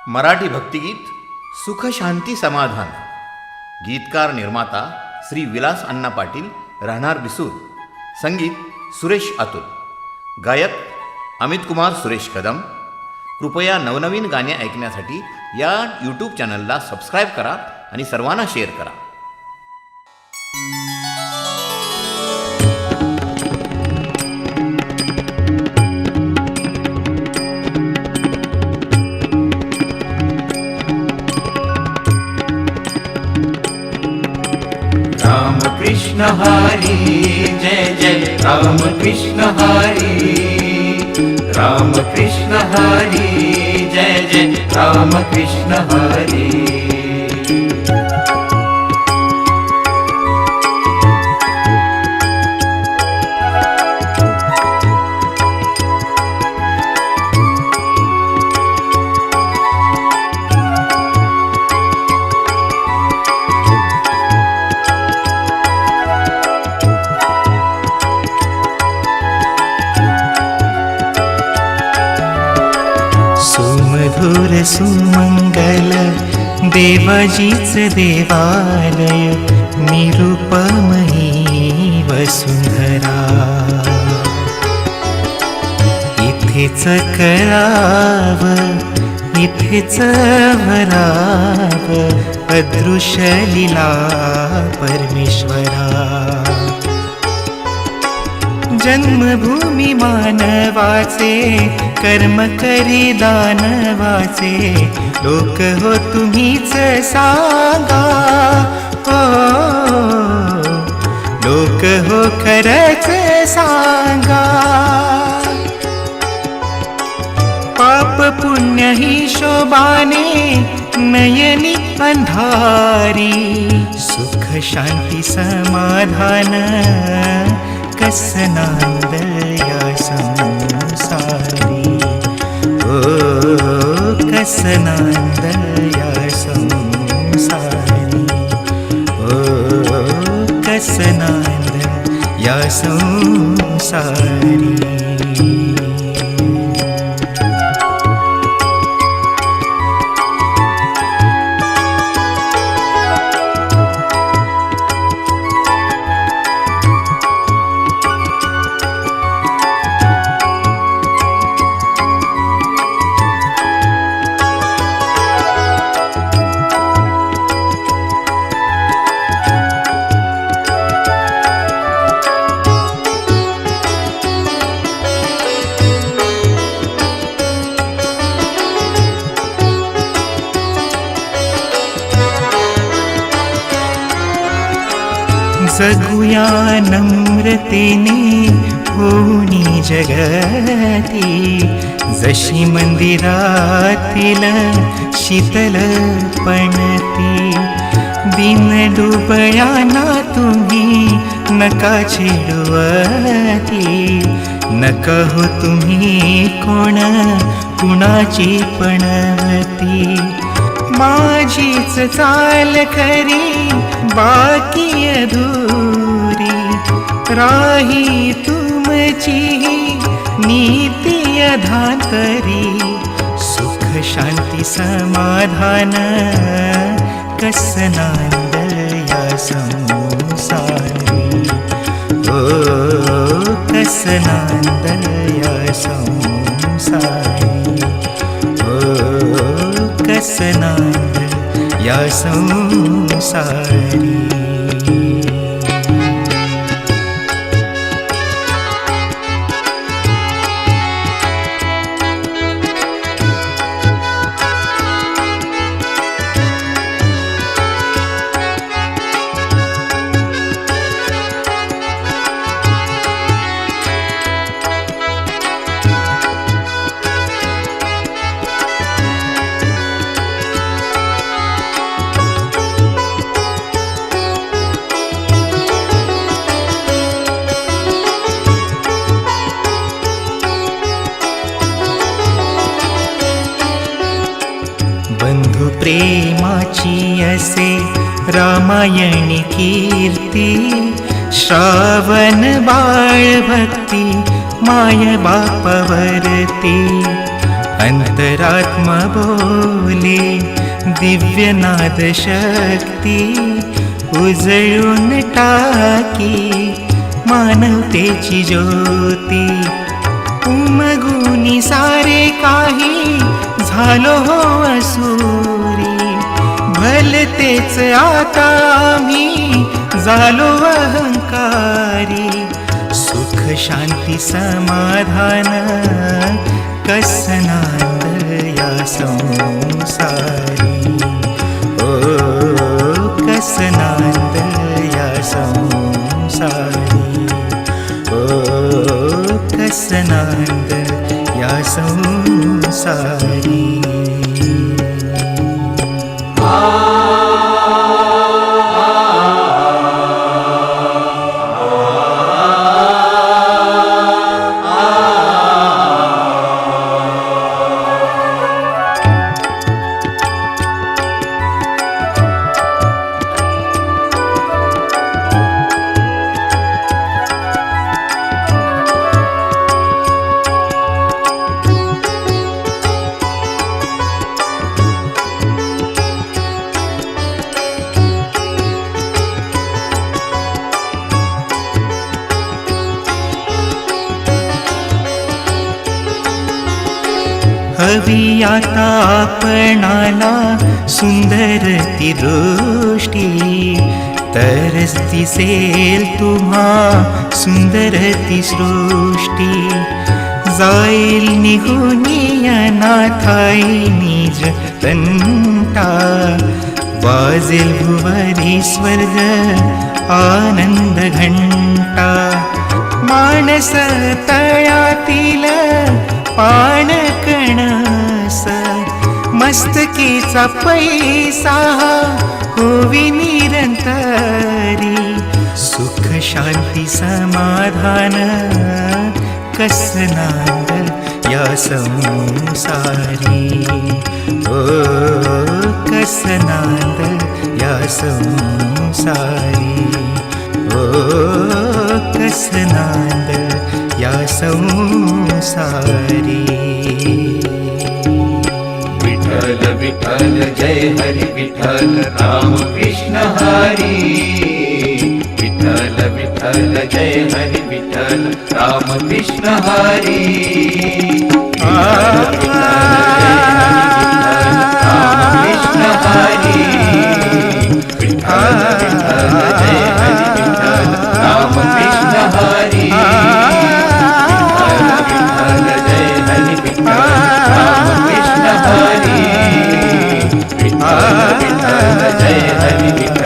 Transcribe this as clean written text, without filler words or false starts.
मराठी भक्तिगीत सुख शांती समाधान. गीतकार निर्माता श्री विलास अण्णा पाटील, राहणार बिसूर. संगीत सुरेश अतुल. गायक अमित कुमार सुरेश कदम. कृपया नवनवीन गाणे ऐकण्यासाठी या यूट्यूब चॅनलला सबस्क्राईब करा आणि सर्वांना शेअर करा. राम कृष्ण हरी जय जय राम कृष्ण हरी. राम कृष्ण हरी जय जय राम कृष्ण हरी. सुमधुर सुमंगल देवाजीच देवालय, निरुपमही वसुंधरा. इथेच कराव इथेच भराव, अदृश्य लीला परमेश्वरा. जन्मभूमी मानवाचे, कर्म करी दानवाचे. लोक हो तुम्हीच सांगा, हो लोक हो खरंच सांगा. पाप पुण्य ही शोभाने नयनी अंधारी. सुख शांती समाधान कसनांद या संसारी. ओ कसनांद या संसारी. ओ कसनांद या संसारी. जगुया नम्रतेने होनी जगती. जशी मंदिरातील शीतल पणती. दिन डुबळ्यांना तुम्ही नका चिडवती. नका हो तुम्ही कोण कुणाची पणवती. माझीच चाल खरी बाकी अधुरी. राही तुमची नीती अधांतरी. सुख शांती समाधान कसनांद या संसारी. ओ कसनांद या संसारी. ओ कसनांद या संसारी. बंधु प्रेमाची असे रामायणी कीर्ती. श्रावण बाळ भक्ती माय बापावरती. अंतरात्मा बोले दिव्यनाद शक्ती उजळून टाकी मानवतेची ज्योती उमगुनी सारे काही झालो हो असुरी भलतेच आता आम्ही झालो अहंकारी सुख शांती समाधान कसनांद या संसारी ओ कसनांद या संसारी ओ कसनांद या संसारी हवी आता आपणाला सुंदर ती दृष्टी तरच दिसेल तुम्हा सुंदर ती सृष्टी जाईल निघून अनाथाई निज तंटा वाजेल भुवरी स्वर्ग आनंद घंटा मानस तळ्यातील पाण कणस मस्तकीचा पैसा होवी निरंतरी सुख शांती समाधान कसनांद या संसारी ओ कसनांद या संसारी ओ कसनांद या संसारी विठ्ठल विठ्ठल जय हरी विठ्ठल राम कृष्ण हरी विठ्ठल विठ्ठल जय हरी विठ्ठल राम कृष्ण हरी कृष्ण हरी विठ्ठल विठ्ठल जय Hari Vitthal Ram Krishna Hari Hare Krishna, Hare Krishna, Krishna Krishna, Hare Hare.